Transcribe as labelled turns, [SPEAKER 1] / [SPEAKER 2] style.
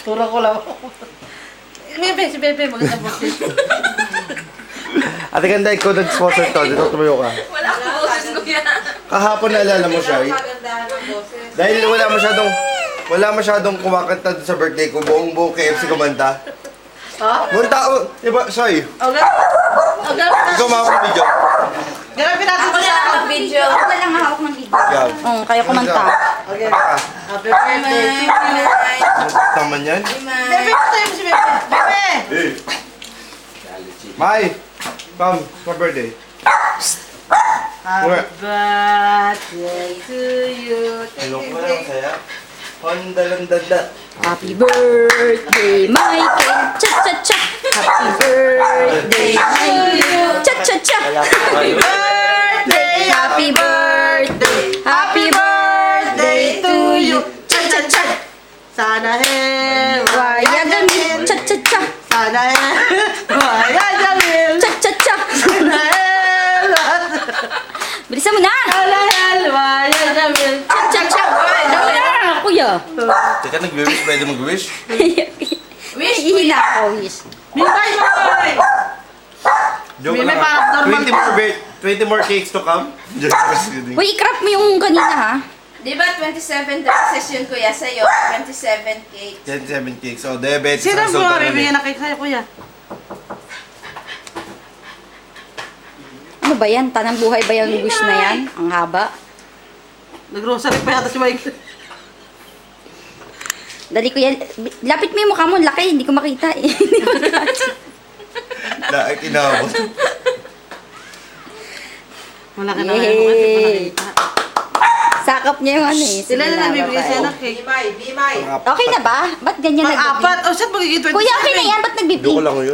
[SPEAKER 1] Turang ko lang. Bebe, si Bebe, maganda boses.
[SPEAKER 2] Ate Ganda, ikaw nag-sponsor to. Dito tumayo ka.
[SPEAKER 3] Wala akong boses ko yan.
[SPEAKER 2] Kahapon naalala mo siya eh.
[SPEAKER 3] Kagandahan ng boses.
[SPEAKER 2] Dahil wala masyadong kumakanta doon sa birthday ko. Buong KFC kumanta.
[SPEAKER 1] Ha?
[SPEAKER 2] Buong tao, diba, Soy? Ikaw mawag ng video.
[SPEAKER 1] Grabe natin
[SPEAKER 3] Ako
[SPEAKER 1] sa
[SPEAKER 3] lang ang video.
[SPEAKER 4] Ako na lang hawak ng video.
[SPEAKER 2] Yan.
[SPEAKER 4] Kaya kumanta.
[SPEAKER 1] Okay.
[SPEAKER 2] Ah,
[SPEAKER 1] Happy birthday to you.
[SPEAKER 2] naman yan.
[SPEAKER 1] Bebe, tayo mo si Bebe. Bebe!
[SPEAKER 2] Mai, come, for birthday.
[SPEAKER 1] Happy birthday to you.
[SPEAKER 2] Hello ko lang, saya. Honda lang dada.
[SPEAKER 4] Happy birthday, Michael. Cha-cha-cha. Happy birthday, Michael. Cha-cha-cha.
[SPEAKER 1] Happy birthday!
[SPEAKER 4] Happy birthday. Happy birthday to you. Cha-cha-cha.
[SPEAKER 1] Sana
[SPEAKER 4] Waya gamit. Cha-cha-cha.
[SPEAKER 1] Sana waya jamil.
[SPEAKER 4] Cha-cha-cha.
[SPEAKER 1] Sana
[SPEAKER 4] Bilisan mo na.
[SPEAKER 1] waya jamil.
[SPEAKER 4] Cha-cha-cha. Dali na, kuya.
[SPEAKER 2] Teka, nag-wish, pwede mag-wish?
[SPEAKER 3] Wish,
[SPEAKER 4] Ihina ako, wish.
[SPEAKER 1] Bibay mo!
[SPEAKER 2] Joke
[SPEAKER 1] May
[SPEAKER 2] lang.
[SPEAKER 1] parang normal
[SPEAKER 2] 20 more cakes to come? Just kidding.
[SPEAKER 4] Uy, i-crop mo yung kanina, ha?
[SPEAKER 3] Di ba 27 dresses yun kuya sa'yo? 27 cake.
[SPEAKER 2] 27 cakes. So, diabetes.
[SPEAKER 1] Sino
[SPEAKER 2] ang
[SPEAKER 1] mo
[SPEAKER 2] sultan
[SPEAKER 1] bibigyan
[SPEAKER 2] ulit.
[SPEAKER 1] na cake sa'yo, kuya?
[SPEAKER 4] Ano ba yan? Tanang buhay ba yung wish na yan? Ang haba.
[SPEAKER 1] Nag-grocery pa yata si Mike.
[SPEAKER 4] Dali ko yan. Lapit mo yung mukha mo. Laki. Hindi ko makita eh. Hindi ko makita.
[SPEAKER 2] Lahat inabot.
[SPEAKER 1] Malaki na ngayon mo kasi malakita.
[SPEAKER 4] Sakap niya yung ano eh.
[SPEAKER 1] Sila na nabibigay sa'yo ng cake.
[SPEAKER 3] Bimay, bimay.
[SPEAKER 4] Okay na ba? Ba't ganyan
[SPEAKER 1] Pang-apat. O, saan magiging 27?
[SPEAKER 4] Kuya, okay na yan. Ba't
[SPEAKER 2] Joke
[SPEAKER 4] nagbibig?
[SPEAKER 2] lang yun.